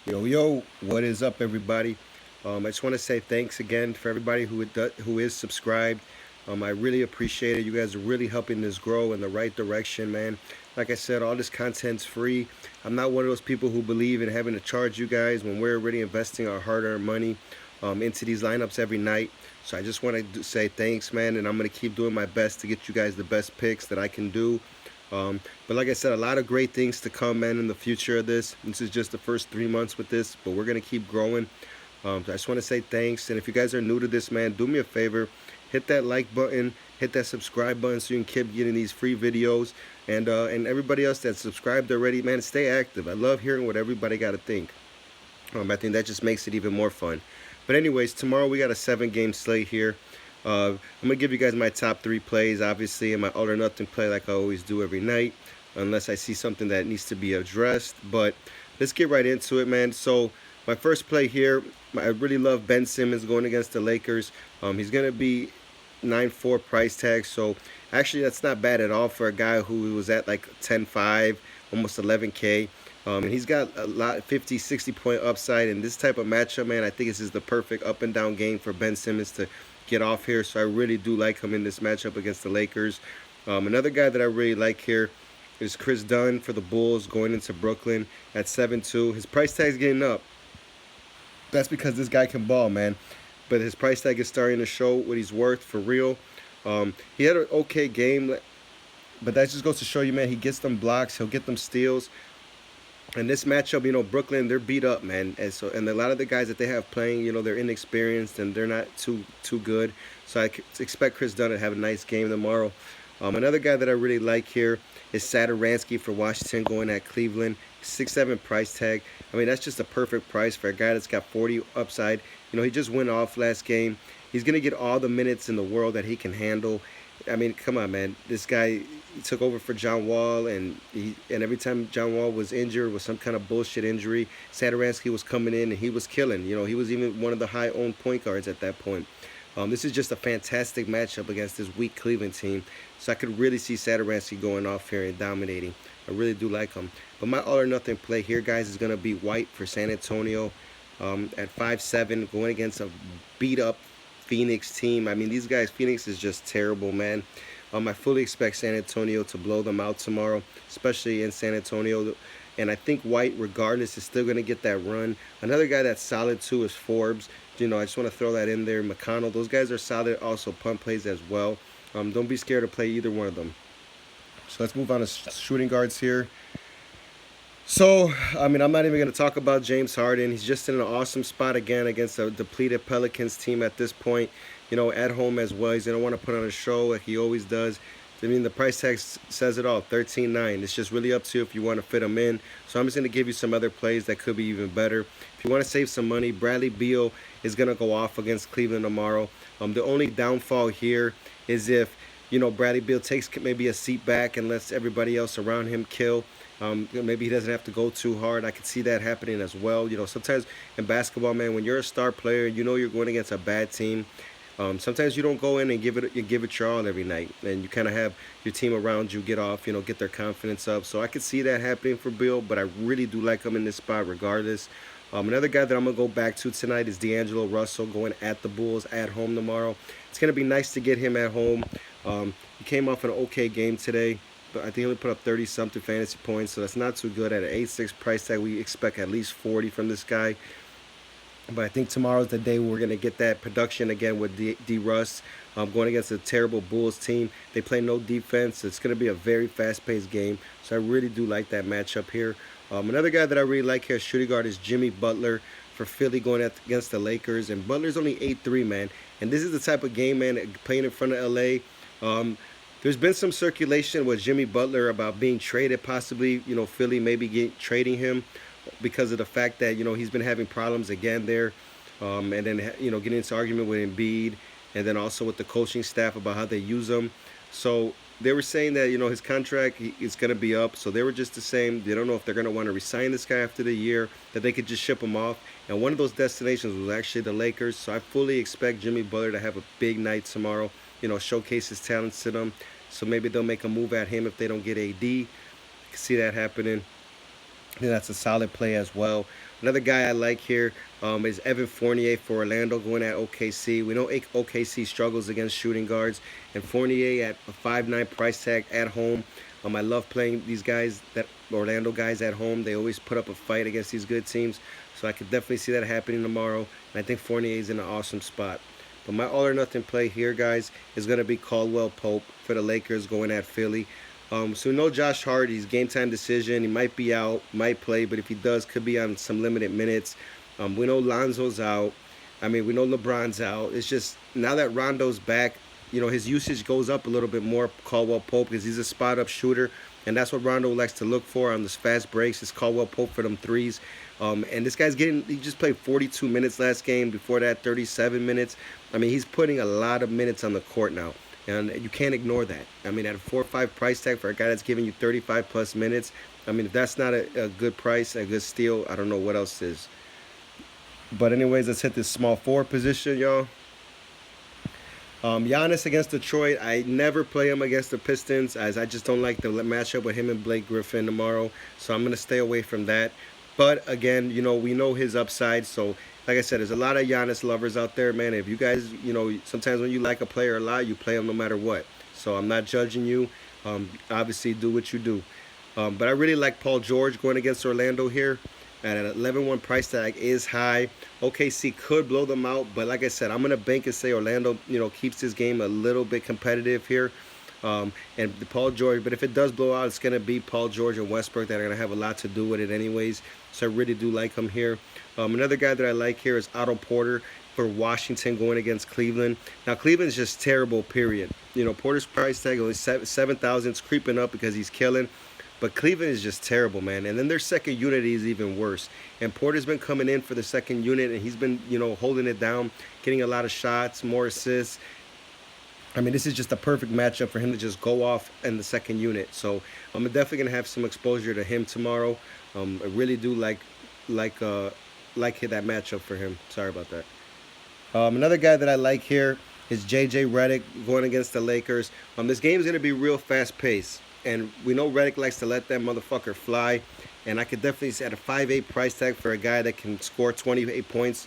Yo, what is up, everybody? I just want to say thanks again for everybody who is subscribed. I really appreciate it. You guys are really helping this grow in the right direction, man. Like I said, all this content's free. I'm not one of those people who believe in having to charge you guys when we're already investing our hard-earned money into these lineups every night. So I just want to say thanks, man, and I'm going to keep doing my best to get you guys the best picks that I can do. But like I said, a lot of great things to come, man, in the future of this. This is just the first 3 months with this, but we're going to keep growing. So I just want to say thanks. And if you guys are new to this, man, do me a favor. Hit that like button, hit that subscribe button so you can keep getting these free videos. And everybody else that's subscribed already, man, stay active. I love hearing what everybody got to think. I think that just makes it even more fun. But anyways, tomorrow we got a 7-game slate here. I'm going to give you guys my top 3 plays, obviously, and my all or nothing play like I always do every night, unless I see something that needs to be addressed. But let's get right into it, man. So my first play here, I really love Ben Simmons going against the Lakers. He's going to be 9.4 price tag, so actually that's not bad at all for a guy who was at like 10.5, almost 11K. And he's got a lot, 50, 60 point upside. In this type of matchup, man, I think this is the perfect up and down game for Ben Simmons to get off here. So I really do like him in this matchup against the Lakers. Another guy that I really like here is Chris Dunn for the Bulls going into Brooklyn at 7.2. His price tag's getting up. That's because this guy can ball, man. But his price tag is starting to show what he's worth for real. He had an okay game, but that just goes to show you, man, he gets them blocks, he'll get them steals. And this matchup, Brooklyn, they're beat up, man. And a lot of the guys that they have playing, they're inexperienced and they're not too good. So I expect Chris Dunn to have a nice game tomorrow. Another guy that I really like here is Satoransky for Washington going at Cleveland. 6.7 price tag. I mean, that's just a perfect price for a guy that's got 40 upside. He just went off last game. He's going to get all the minutes in the world that he can handle. I mean, come on, man. This guy took over for John Wall, and every time John Wall was injured with some kind of bullshit injury, Satoransky was coming in and he was killing. He was even one of the high-owned point guards at that point. This is just a fantastic matchup against this weak Cleveland team. So I could really see Satoransky going off here and dominating. I really do like him. But my all or nothing play here, guys, is going to be White for San Antonio at 5.7, going against a beat-up Phoenix team. I mean, these guys, Phoenix is just terrible, man. I fully expect San Antonio to blow them out tomorrow, especially in San Antonio. And I think White, regardless, is still going to get that run. Another guy that's solid, too, is Forbes. I just want to throw that in there. McConnell, those guys are solid, also punt plays as well. Don't be scared to play either one of them. So let's move on to shooting guards here. So, I mean, I'm not even going to talk about James Harden. He's just in an awesome spot again against a depleted Pelicans team at this point. At home as well. He's going to want to put on a show like he always does. I mean, the price tag says it all, 13.9. It's just really up to you if you want to fit them in. So I'm just going to give you some other plays that could be even better. If you want to save some money, Bradley Beal is going to go off against Cleveland tomorrow. The only downfall here is if, Bradley Beal takes maybe a seat back and lets everybody else around him kill. Maybe he doesn't have to go too hard. I could see that happening as well. Sometimes in basketball, man, when you're a star player, you're going against a bad team. Sometimes you don't go in and give it your all every night, and you kind of have your team around you get off, get their confidence up. So I could see that happening for Bill, but I really do like him in this spot regardless. Another guy that I'm going to go back to tonight is D'Angelo Russell going at the Bulls at home tomorrow. It's going to be nice to get him at home. He came off an okay game today, but I think he only put up 30-something fantasy points, so that's not too good. At an 8.6 price tag, we expect at least 40 from this guy. But I think tomorrow's the day we're going to get that production again with D-Russ going against a terrible Bulls team. They play no defense. It's going to be a very fast-paced game. So I really do like that matchup here. Another guy that I really like here as shooting guard is Jimmy Butler for Philly going against the Lakers. And Butler's only 8.3, man. And this is the type of game, man, playing in front of L.A. There's been some circulation with Jimmy Butler about being traded possibly. Philly maybe trading him because of the fact that he's been having problems again there, and then getting into argument with Embiid, and then also with the coaching staff about how they use him. So they were saying that his contract is going to be up, so they were just the same. They don't know if they're going to want to resign this guy after the year, that they could just ship him off. And one of those destinations was actually the Lakers. So I fully expect Jimmy Butler to have a big night tomorrow. Showcase his talents to them. So maybe they'll make a move at him if they don't get AD. I can see that happening. I think that's a solid play as well. Another guy I like here is Evan Fournier for Orlando going at OKC. We know OKC struggles against shooting guards, and Fournier at a 5'9" price tag at home. I love playing these guys, that Orlando guys at home. They always put up a fight against these good teams, so I could definitely see that happening tomorrow. And I think Fournier is in an awesome spot. But my all or nothing play here, guys, is going to be Caldwell Pope for the Lakers going at Philly. So no Josh Hart. He's game time decision. He might be out, might play, but if he does, could be on some limited minutes. We know Lonzo's out. I mean, we know LeBron's out. It's just now that Rondo's back, his usage goes up a little bit more. Caldwell Pope because he's a spot up shooter, and that's what Rondo likes to look for on those fast breaks. Is Caldwell Pope for them threes. And this guy's he just played 42 minutes last game. Before that, 37 minutes. I mean, he's putting a lot of minutes on the court now. And you can't ignore that. I mean, at a 4 or 5 price tag for a guy that's giving you 35 plus minutes, I mean, if that's not a good price, a good steal, I don't know what else is. But anyways, let's hit this small forward position, y'all. Giannis against Detroit. I never play him against the Pistons, as I just don't like the matchup with him and Blake Griffin tomorrow. So I'm going to stay away from that. But again, we know his upside. So like I said, there's a lot of Giannis lovers out there, man. If you guys, sometimes when you like a player a lot, you play him no matter what. So I'm not judging you. Obviously, do what you do. But I really like Paul George going against Orlando here. At an 11-1 price tag is high. OKC could blow them out, but like I said, I'm gonna bank and say Orlando, keeps this game a little bit competitive here. And Paul George, but if it does blow out, it's gonna be Paul George and Westbrook that are gonna have a lot to do with it, anyways. So I really do like him here. Another guy that I like here is Otto Porter for Washington going against Cleveland. Now Cleveland's just terrible, period. Porter's price tag only 7,000. It's creeping up because he's killing. But Cleveland is just terrible, man. And then their second unit is even worse. And Porter's been coming in for the second unit, and he's been, holding it down, getting a lot of shots, more assists. I mean, this is just a perfect matchup for him to just go off in the second unit. So I'm definitely gonna have some exposure to him tomorrow. I really do like that matchup for him. Sorry about that. Another guy that I like here is J.J. Redick going against the Lakers. This game is gonna be real fast paced. And we know Redick likes to let that motherfucker fly. And I could definitely see at a 5'8" price tag for a guy that can score 28 points,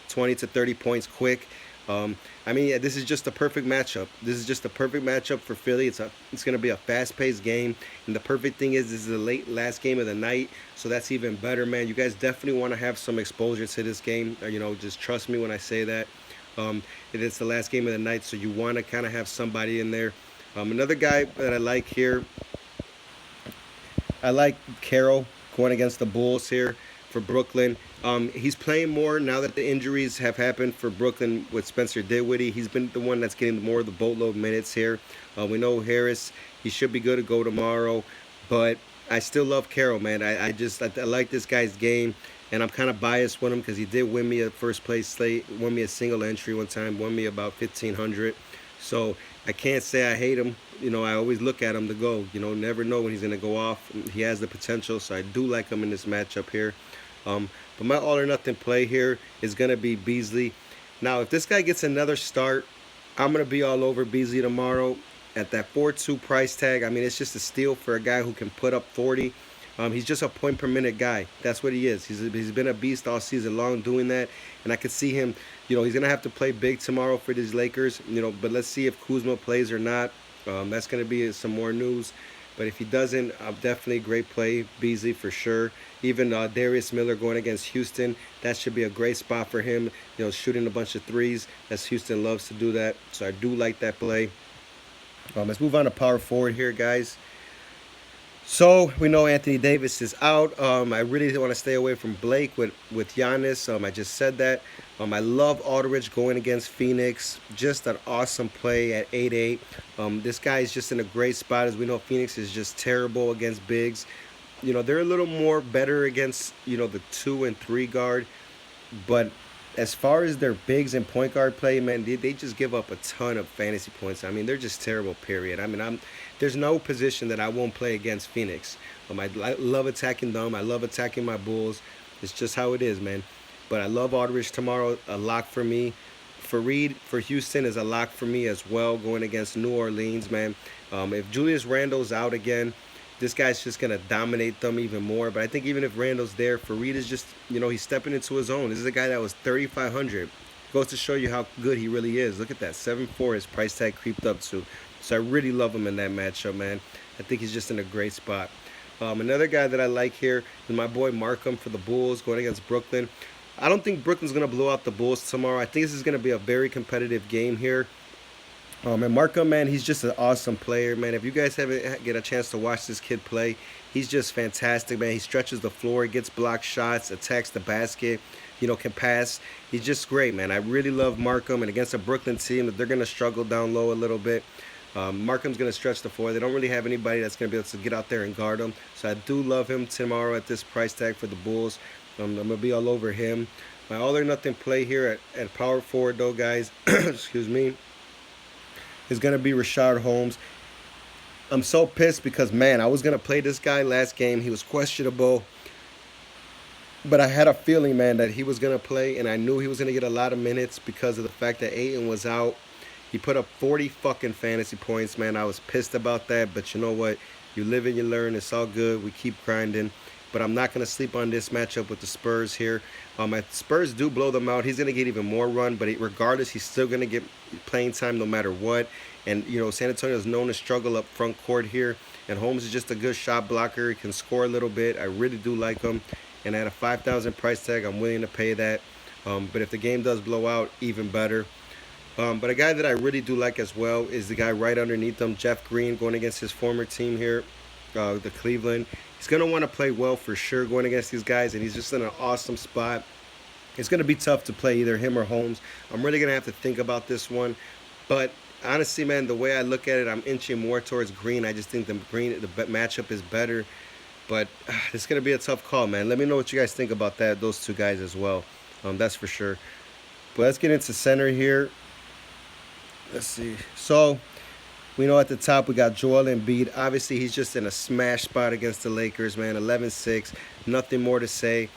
20 to 30 points quick. I mean, yeah, this is just a perfect matchup. This is just a perfect matchup for Philly. It's going to be a fast-paced game. And the perfect thing is this is the last game of the night. So that's even better, man. You guys definitely want to have some exposure to this game. Just trust me when I say that. It's the last game of the night, so you want to kind of have somebody in there. Another guy that I like here, I like Carroll going against the Bulls here for Brooklyn. He's playing more now that the injuries have happened for Brooklyn with Spencer Dinwiddie. He's been the one that's getting more of the boatload minutes here. We know Harris, he should be good to go tomorrow, but I still love Carroll, man. I like this guy's game, and I'm kind of biased with him because he did win me a first place slate, won me a single entry one time, won me about 1,500. So I can't say I hate him. I always look at him to go. Never know when he's going to go off. He has the potential, so I do like him in this matchup here. But my all or nothing play here is going to be Beasley. Now, if this guy gets another start, I'm going to be all over Beasley tomorrow at that 4.2 price tag. I mean, it's just a steal for a guy who can put up 40. He's just a point per minute guy. That's what he is. He's been a beast all season long doing that. And I could see him, he's going to have to play big tomorrow for these Lakers, but let's see if Kuzma plays or not. That's going to be some more news. But if he doesn't, definitely a great play, Beasley for sure. Even Darius Miller going against Houston, that should be a great spot for him, shooting a bunch of threes, as Houston loves to do that. So I do like that play. Let's move on to power forward here, guys. So we know Anthony Davis is out. I really want to stay away from Blake with Giannis. I just said that. I love Aldridge going against Phoenix. Just an awesome play at 8-8. This guy is just in a great spot. As we know, Phoenix is just terrible against bigs. They're a little more better against, the 2 and 3 guard. But as far as their bigs and point guard play, man, they just give up a ton of fantasy points. I mean, they're just terrible, period. I mean, there's no position that I won't play against Phoenix. I love attacking them. I love attacking my Bulls. It's just how it is, man. But I love Aldridge tomorrow, a lock for me. Fareed for Houston is a lock for me as well, going against New Orleans, man. If Julius Randle's out again, this guy's just going to dominate them even more. But I think even if Randall's there, Farid is just, he's stepping into his own. This is a guy that was 3,500. Goes to show you how good he really is. Look at that, 7-4. His price tag creeped up to. So I really love him in that matchup, man. I think he's just in a great spot. Another guy that I like here is my boy Markham for the Bulls going against Brooklyn. I don't think Brooklyn's going to blow out the Bulls tomorrow. I think this is going to be a very competitive game here. And Markham, man, he's just an awesome player, man. If you guys haven't get a chance to watch this kid play, he's just fantastic, man. He stretches the floor, gets blocked shots, attacks the basket, can pass. He's just great, man. I really love Markham. And against a Brooklyn team that they're going to struggle down low a little bit, Markham's going to stretch the floor. They don't really have anybody that's going to be able to get out there and guard him. So I do love him tomorrow at this price tag for the Bulls. I'm going to be all over him. My all-or-nothing play here at power forward, though, guys, excuse me, is going to be Rashard Holmes. I'm so pissed because, man, I was going to play this guy last game. He was questionable. But I had a feeling, man, that he was going to play, and I knew he was going to get a lot of minutes because of the fact that Ayton was out. He put up 40 fucking fantasy points, man. I was pissed about that, but you know what? You live and you learn. It's all good. We keep grinding. But I'm not going to sleep on this matchup with the Spurs here. If Spurs do blow them out, he's going to get even more run. But regardless, he's still going to get playing time no matter what. And, San Antonio is known to struggle up front court here. And Holmes is just a good shot blocker. He can score a little bit. I really do like him. And at a $5,000 price tag, I'm willing to pay that. But if the game does blow out, even better. But a guy that I really do like as well is the guy right underneath him, Jeff Green, going against his former team here, the Cleveland. He's going to want to play well for sure going against these guys, and he's just in an awesome spot. It's going to be tough to play either him or Holmes. I'm really going to have to think about this one. But honestly, man, the way I look at it, I'm inching more towards Green. I just think the matchup is better. But it's going to be a tough call, man. Let me know what you guys think about those two guys as well. That's for sure. But let's get into center here. Let's see. So we know at the top we got Joel Embiid. Obviously, he's just in a smash spot against the Lakers, man. 11-6. Nothing more to say.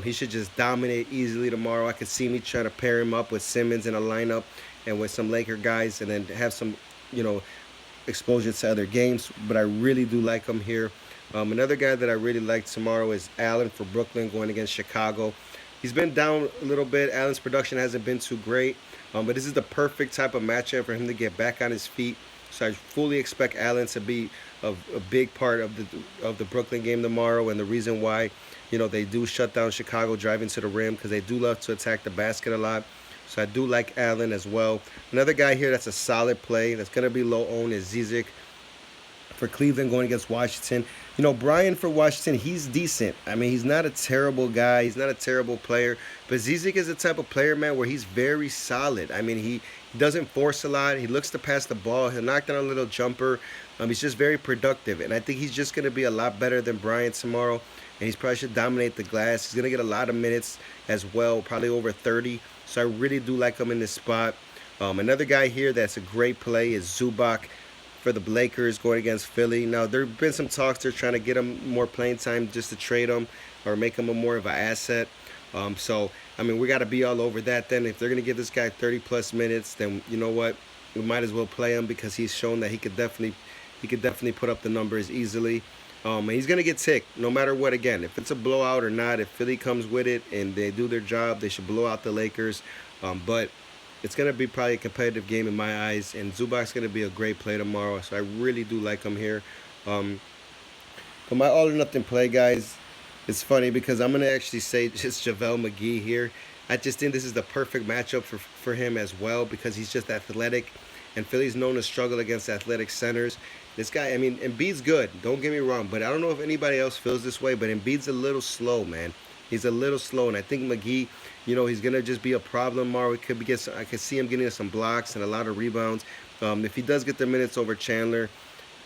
He should just dominate easily tomorrow. I could see me trying to pair him up with Simmons in a lineup and with some Laker guys and then have some, exposure to other games. But I really do like him here. Another guy that I really like tomorrow is Allen for Brooklyn going against Chicago. He's been down a little bit. Allen's production hasn't been too great. But this is the perfect type of matchup for him to get back on his feet. So I fully expect Allen to be a big part of the Brooklyn game tomorrow. And the reason why, they do shut down Chicago driving to the rim because they do love to attack the basket a lot. So I do like Allen as well. Another guy here that's a solid play that's going to be low owned is Zizic for Cleveland going against Washington. Brian for Washington, he's decent. I mean, he's not a terrible guy. He's not a terrible player. But Zizic is the type of player, man, where he's very solid. I mean, he doesn't force a lot. He looks to pass the ball. He'll knock down a little jumper. He's just very productive. And I think he's just going to be a lot better than Brian tomorrow. And he's probably should dominate the glass. He's going to get a lot of minutes as well, probably over 30. So I really do like him in this spot. Another guy here that's a great play is Zubac for the Lakers going against Philly. Now, there have been some talks. They're trying to get him more playing time just to trade him or make him more of an asset. So, I mean, we got to be all over that then. If they're going to give this guy 30-plus minutes, then you know what? We might as well play him because he's shown that he could definitely put up the numbers easily. And he's going to get ticked no matter what. Again, if it's a blowout or not, if Philly comes with it and they do their job, they should blow out the Lakers. But it's going to be probably a competitive game in my eyes, and Zubac's going to be a great play tomorrow, so I really do like him here. But my all-or-nothing play, guys, it's funny because I'm going to actually say just JaVale McGee here. I just think this is the perfect matchup for him as well because he's just athletic, and Philly's known to struggle against athletic centers. This guy, I mean, Embiid's good, don't get me wrong, but I don't know if anybody else feels this way, but Embiid's a little slow, man. He's a little slow, and I think McGee, he's going to just be a problem tomorrow. I could see him getting some blocks and a lot of rebounds if he does get the minutes over Chandler.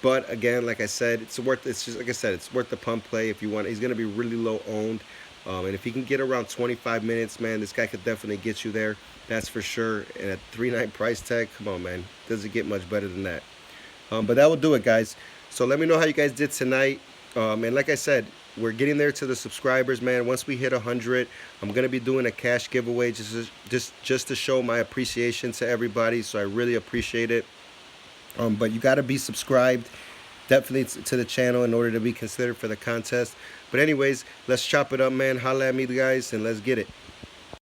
But again, like I said, it's worth the pump play if you want. He's going to be really low owned, and if he can get around 25 minutes, man, this guy could definitely get you there. That's for sure. And at $3.9 price tag, come on, man, doesn't get much better than that. But that will do it, guys. So let me know how you guys did tonight. And like I said, we're getting there to the subscribers, man. Once we hit 100, I'm gonna be doing a cash giveaway just to show my appreciation to everybody. So I really appreciate it. But you gotta be subscribed. definitely to the channel in order to be considered for the contest. But anyways, let's chop it up, man. Holla at me, guys, and let's get it.